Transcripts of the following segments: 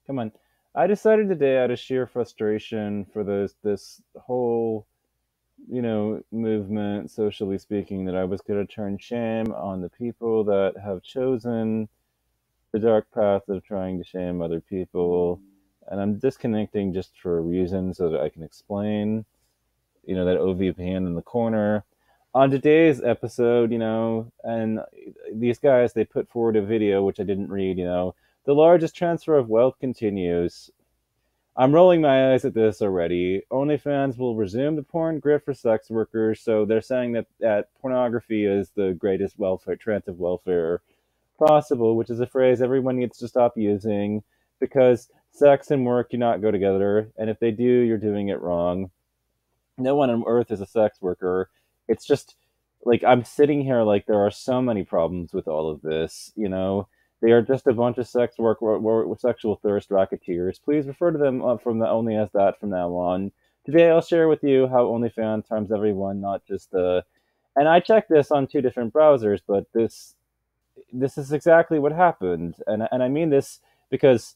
Come on. I decided today out of sheer frustration for this whole, movement, socially speaking, that I was going to turn shame on the people that have chosen the dark path of trying to shame other people. And I'm disconnecting just for a reason so that I can explain, that OVPN in the corner. On today's episode, and these guys, they put forward a video which I didn't read, the largest transfer of wealth continues. I'm rolling my eyes at this already. OnlyFans will resume the porn grid for sex workers. So they're saying that pornography is the greatest welfare, trance of welfare possible, which is a phrase everyone needs to stop using because sex and work do not go together. And if they do, you're doing it wrong. No one on earth is a sex worker. It's just like I'm sitting here like there are so many problems with all of this. They are just a bunch of sexual thirst racketeers. Please refer to them from the only as that from now on. Today I'll share with you how OnlyFans harms everyone, not just the. And I checked this on two different browsers, but this is exactly what happened, and I mean this because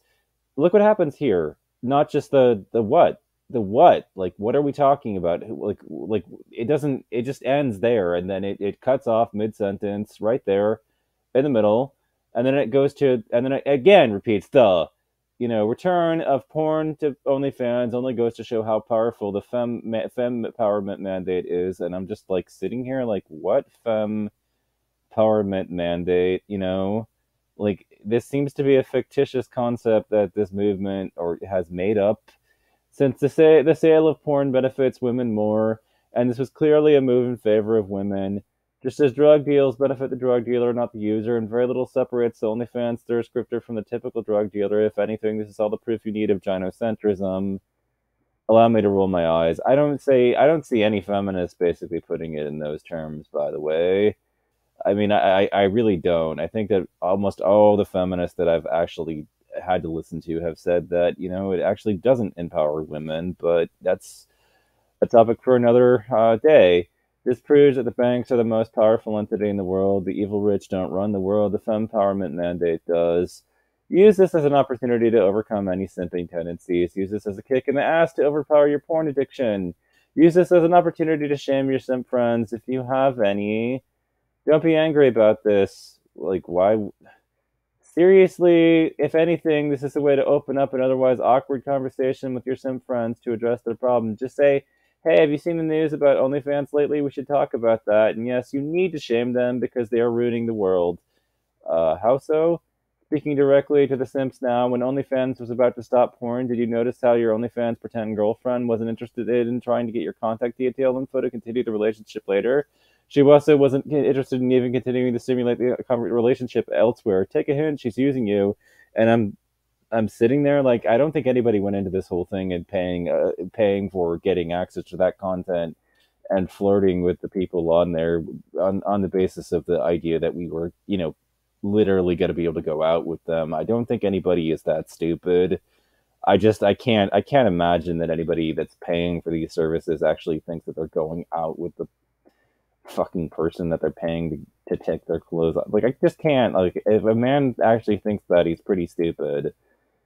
look what happens here. Not just the what, like what are we talking about? Like it doesn't. It just ends there, and then it cuts off mid sentence right there in the middle, and then it goes to and then it again repeats the. Return of porn to OnlyFans only goes to show how powerful the fem empowerment mandate is, and I'm just like sitting here like, what fem empowerment mandate? Like this seems to be a fictitious concept that this movement or has made up since the sale of porn benefits women more, and this was clearly a move in favor of women. Just as drug deals benefit the drug dealer, not the user, and very little separates the OnlyFans thirst grifter from the typical drug dealer. If anything, this is all the proof you need of gynocentrism. Allow me to roll my eyes. I don't see any feminists basically putting it in those terms, by the way. I mean, I really don't. I think that almost all the feminists that I've actually had to listen to have said that, it actually doesn't empower women, but that's a topic for another day. This proves that the banks are the most powerful entity in the world. The evil rich don't run the world. The fempowerment mandate does. Use this as an opportunity to overcome any simping tendencies. Use this as a kick in the ass to overpower your porn addiction. Use this as an opportunity to shame your simp friends if you have any. Don't be angry about this. Like, why? Seriously, if anything, this is a way to open up an otherwise awkward conversation with your sim friends to address their problem. Just say, hey, have you seen the news about OnlyFans lately? We should talk about that. And yes, you need to shame them because they are ruining the world. How so? Speaking directly to the simps now, when OnlyFans was about to stop porn, did you notice how your OnlyFans pretend girlfriend wasn't interested in trying to get your contact detail info to continue the relationship later? She also wasn't interested in even continuing to stimulate the relationship elsewhere. Take a hint, she's using you. And I'm sitting there like I don't think anybody went into this whole thing and paying for getting access to that content and flirting with the people on there on the basis of the idea that we were literally going to be able to go out with them. I don't think anybody is that stupid. I can't imagine that anybody that's paying for these services actually thinks that they're going out with the fucking person that they're paying to take their clothes off. Like I just can't. Like if a man actually thinks that, he's pretty stupid.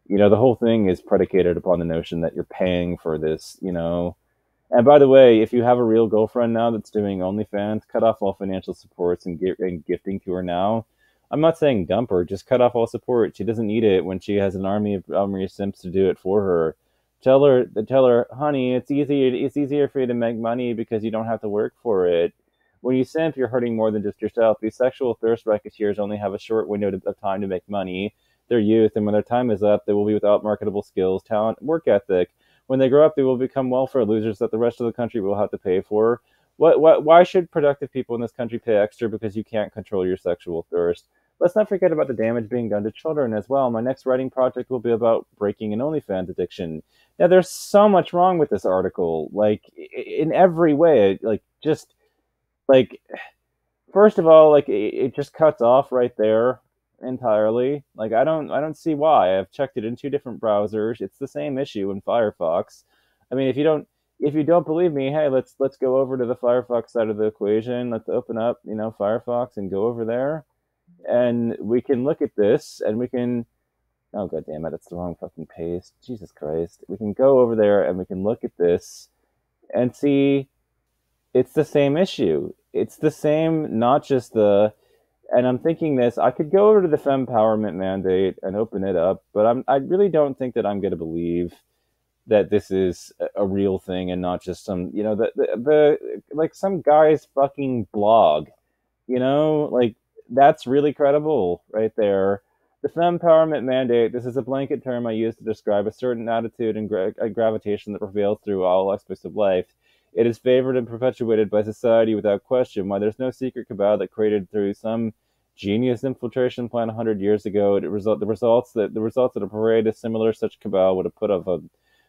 The whole thing is predicated upon the notion that you're paying for this. And by the way, if you have a real girlfriend now that's doing OnlyFans, cut off all financial supports and gifting to her now. I'm not saying dump her, just cut off all support. She doesn't need it when she has an army of simps to do it for her. Tell her, honey, it's easier for you to make money because you don't have to work for it. When you simp, you're hurting more than just yourself. These sexual thirst racketeers only have a short window of time to make money. Their youth, and when their time is up, they will be without marketable skills, talent, work ethic. When they grow up, they will become welfare losers that the rest of the country will have to pay for. Why should productive people in this country pay extra because you can't control your sexual thirst? Let's not forget about the damage being done to children as well. My next writing project will be about breaking an OnlyFans addiction. Now, there's so much wrong with this article, like in every way. Like, just like first of all, like it just cuts off right there entirely. Like I don't see why. I've checked it in two different browsers. It's the same issue in Firefox. I mean, if you don't believe me, hey, let's go over to the Firefox side of the equation. Let's open up, Firefox and go over there, and we can look at this, and we can Oh god damn it, it's the wrong fucking paste. Jesus Christ. We can go over there and we can look at this and see it's the same issue. It's the same, not just the. And I'm thinking this. I could go over to the fempowerment mandate and open it up, but I really don't think that I'm going to believe that this is a real thing and not just some, the like some guy's fucking blog, like that's really credible right there. The fempowerment mandate, this is a blanket term I use to describe a certain attitude and gravitation that prevails through all aspects of life. It is favored and perpetuated by society without question. Why there's no secret cabal that created through some genius infiltration plan 100 years ago. The results that a parade of similar such cabal would have put of a.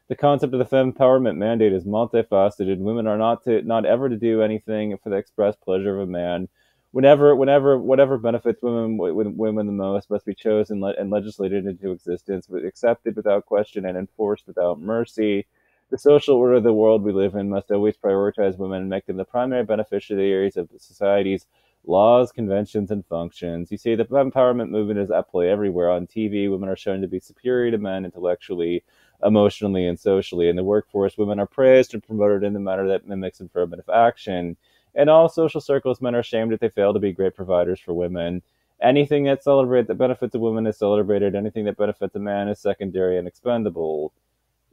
The concept of the fempowerment mandate is multifaceted. Women are not ever to do anything for the express pleasure of a man. Whatever benefits women the most must be chosen and legislated into existence, but accepted without question and enforced without mercy. The social order of the world we live in must always prioritize women and make them the primary beneficiaries of society's laws, conventions, and functions. You see, the empowerment movement is at play everywhere. On TV, women are shown to be superior to men intellectually, emotionally, and socially. In the workforce, women are praised and promoted in a manner that mimics affirmative action. In all social circles, men are shamed if they fail to be great providers for women. Anything that benefits a woman is celebrated. Anything that benefits a man is secondary and expendable.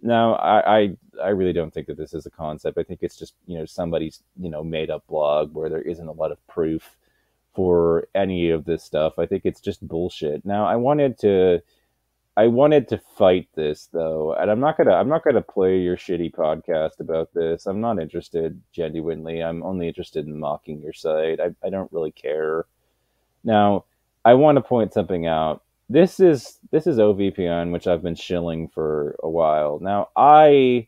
Now, I really don't think that this is a concept. I think it's just somebody's made up blog where there isn't a lot of proof for any of this stuff. I think it's just bullshit. Now, I wanted to fight this though, and I'm not gonna play your shitty podcast about this. I'm not interested genuinely. I'm only interested in mocking your site. I don't really care. Now, I want to point something out. This is OVPN, which I've been shilling for a while. Now, I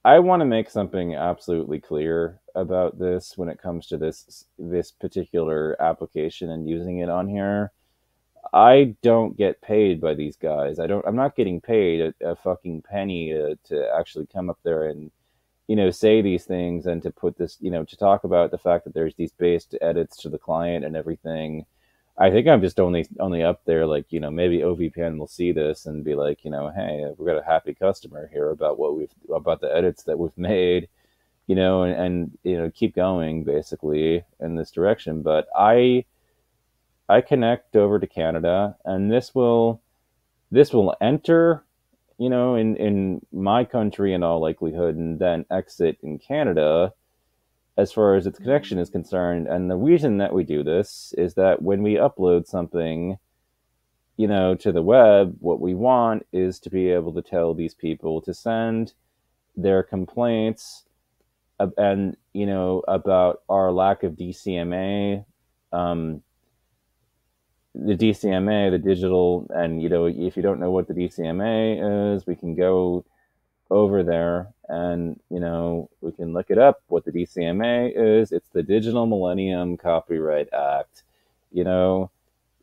want to make something absolutely clear about this when it comes to this particular application and using it on here. I don't get paid by these guys. I'm not getting paid a fucking penny to actually come up there and say these things and to put this to talk about the fact that there's these based edits to the client and everything. I think I'm just only up there like maybe OVPN will see this and be like hey, we've got a happy customer here about the edits that we've made, and keep going basically in this direction. But I connect over to Canada, and this will enter, in my country in all likelihood, and then exit in Canada as far as its connection is concerned. And the reason that we do this is that when we upload something, to the web, what we want is to be able to tell these people to send their complaints and about our lack of DCMA. The DCMA, the digital, and if you don't know what the DCMA is, we can go over there and we can look it up. What the DCMA is, it's the Digital Millennium Copyright Act. The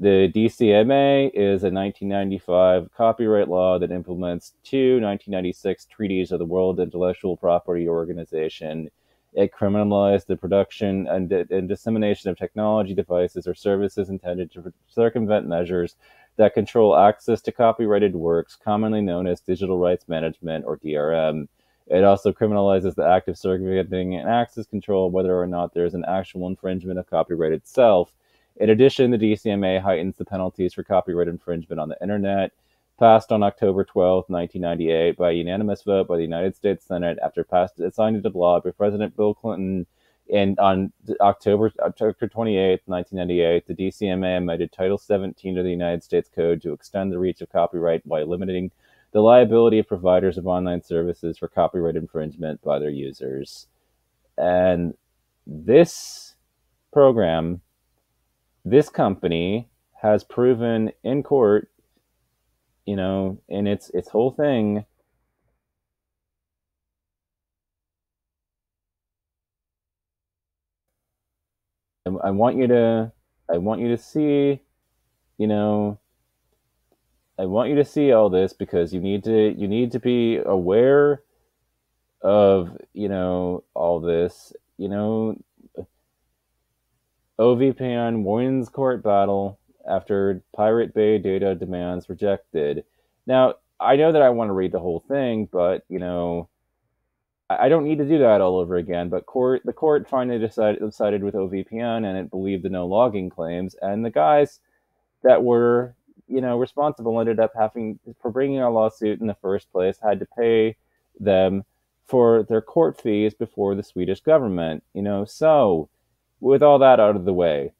DCMA is a 1995 copyright law that implements two 1996 treaties of the World Intellectual Property Organization. It criminalized the production and dissemination of technology, devices, or services intended to circumvent measures that control access to copyrighted works, commonly known as digital rights management or DRM. It also criminalizes the act of circumventing an access control, whether or not there is an actual infringement of copyright itself. In addition, the DCMA heightens the penalties for copyright infringement on the internet. Passed on October 12, 1998, by a unanimous vote by the United States Senate after signed into law by President Bill Clinton. And on October 28, 1998, the DCMA amended Title 17 of the United States Code to extend the reach of copyright by limiting the liability of providers of online services for copyright infringement by their users. And this program, this company, has proven in court, in its whole thing. I want you to, I want you to see, you know, I want you to see all this because you need to be aware of, all this. OVPN wins court battle, after Pirate Bay data demands rejected. Now, I know that I want to read the whole thing, but I don't need to do that all over again. But the court finally decided with OVPN, and it believed the no logging claims, and the guys that were responsible ended up having for bringing a lawsuit in the first place had to pay them for their court fees before the Swedish government. So with all that out of the way,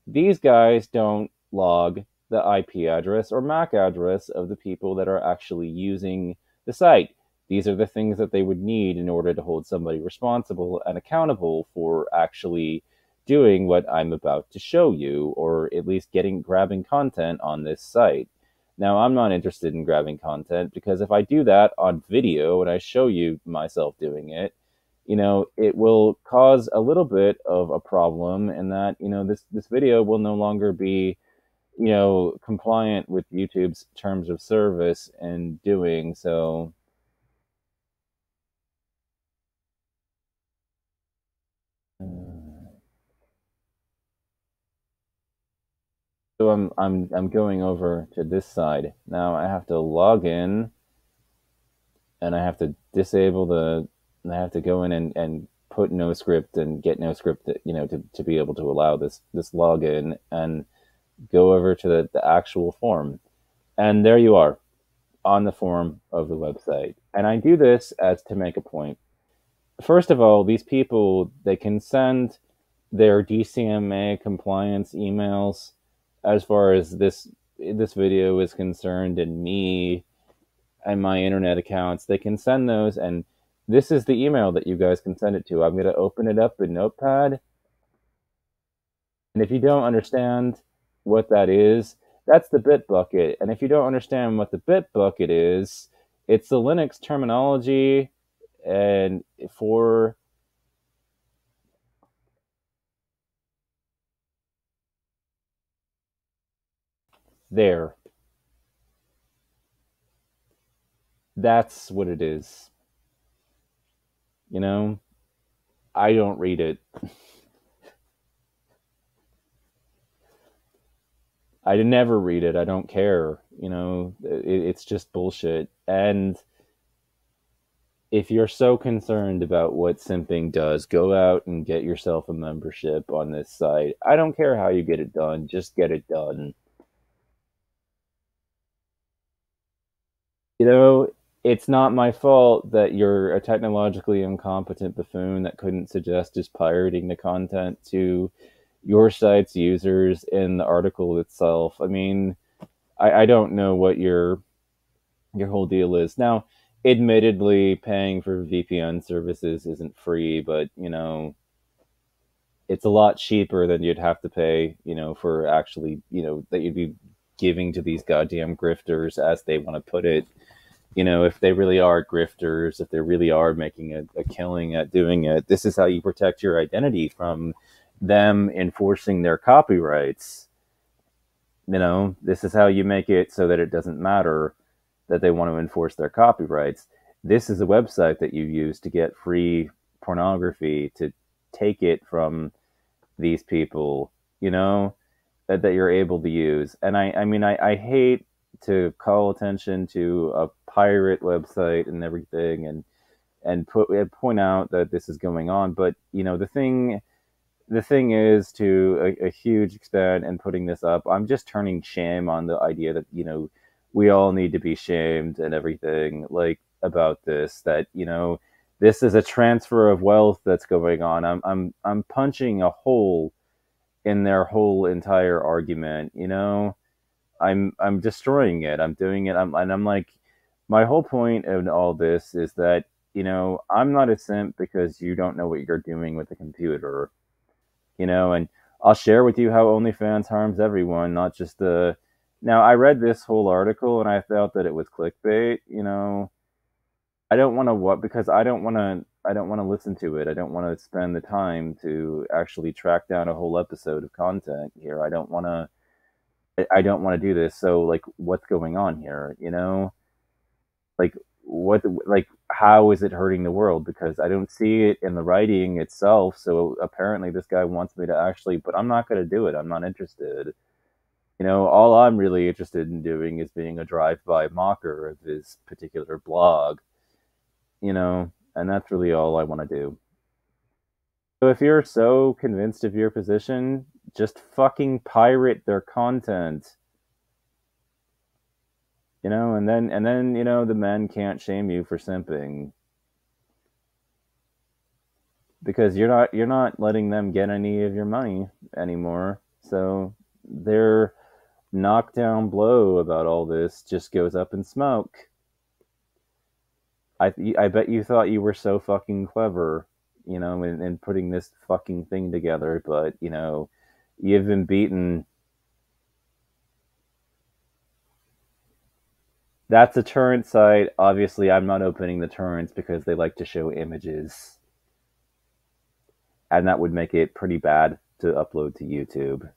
these guys don't log the IP address or MAC address of the people that are actually using the site. These are the things that they would need in order to hold somebody responsible and accountable for actually doing what I'm about to show you, or at least grabbing content on this site. Now, I'm not interested in grabbing content because if I do that on video and I show you myself doing it, it will cause a little bit of a problem in that, this video will no longer be, compliant with YouTube's terms of service and doing so. So I'm going over to this side. Now I have to log in and I have to disable I have to go in and put no script and get no script, to be able to allow this login and go over to the actual form. And there you are on the form of the website. And I do this as to make a point. First of all, these people, they can send their DCMA compliance emails as far as this video is concerned, and me and my internet accounts. They can send those, and this is the email that you guys can send it to. I'm going to open it up in Notepad. And if you don't understand what that is, that's the bit bucket. And if you don't understand what the bit bucket is, it's the Linux terminology and for there. That's what it is. I don't read it. I never read it. I don't care. It's just bullshit. And if you're so concerned about what simping does, go out and get yourself a membership on this site. I don't care how you get it done, just get it done. You know, it's not my fault that you're a technologically incompetent buffoon that couldn't suggest just pirating the content to your site's users in the article itself. I mean, I don't know what your whole deal is. Now, admittedly, paying for VPN services isn't free, but it's a lot cheaper than you'd have to pay, for actually, that you'd be giving to these goddamn grifters, as they want to put it. If they really are grifters, if they really are making a killing at doing it, this is how you protect your identity from them enforcing their copyrights. This is how you make it so that it doesn't matter that they want to enforce their copyrights. This is a website that you use to get free pornography, to take it from these people, that you're able to use. And I mean, I hate to call attention to a pirate website and everything, and point out that this is going on. But the thing is, to a huge extent, and putting this up, I'm just turning shame on the idea that we all need to be shamed and everything, like, about this. That this is a transfer of wealth that's going on. I'm punching a hole in their whole entire argument. I'm destroying it. I'm doing it. I'm like, my whole point in all this is that I'm not a simp because you don't know what you're doing with the computer. And I'll share with you how OnlyFans harms everyone, not just the. Now, I read this whole article and I felt that it was clickbait. I don't want to because I don't want to. I don't want to listen to it. I don't want to spend the time to actually track down a whole episode of content here. I don't want to. I don't want to do this. So, like, what's going on here? Like, what, like, how is it hurting the world? Because I don't see it in the writing itself. So apparently this guy wants me to actually, but I'm not going to do it. I'm not interested. All I'm really interested in doing is being a drive-by mocker of his particular blog, and that's really all I want to do. So if you're so convinced of your position, just fucking pirate their content, and then the men can't shame you for simping because you're not letting them get any of your money anymore. So their knockdown blow about all this just goes up in smoke. I bet you thought you were so fucking clever, in putting this fucking thing together, but you've been beaten. That's a torrent site. Obviously, I'm not opening the torrents because they like to show images, and that would make it pretty bad to upload to YouTube.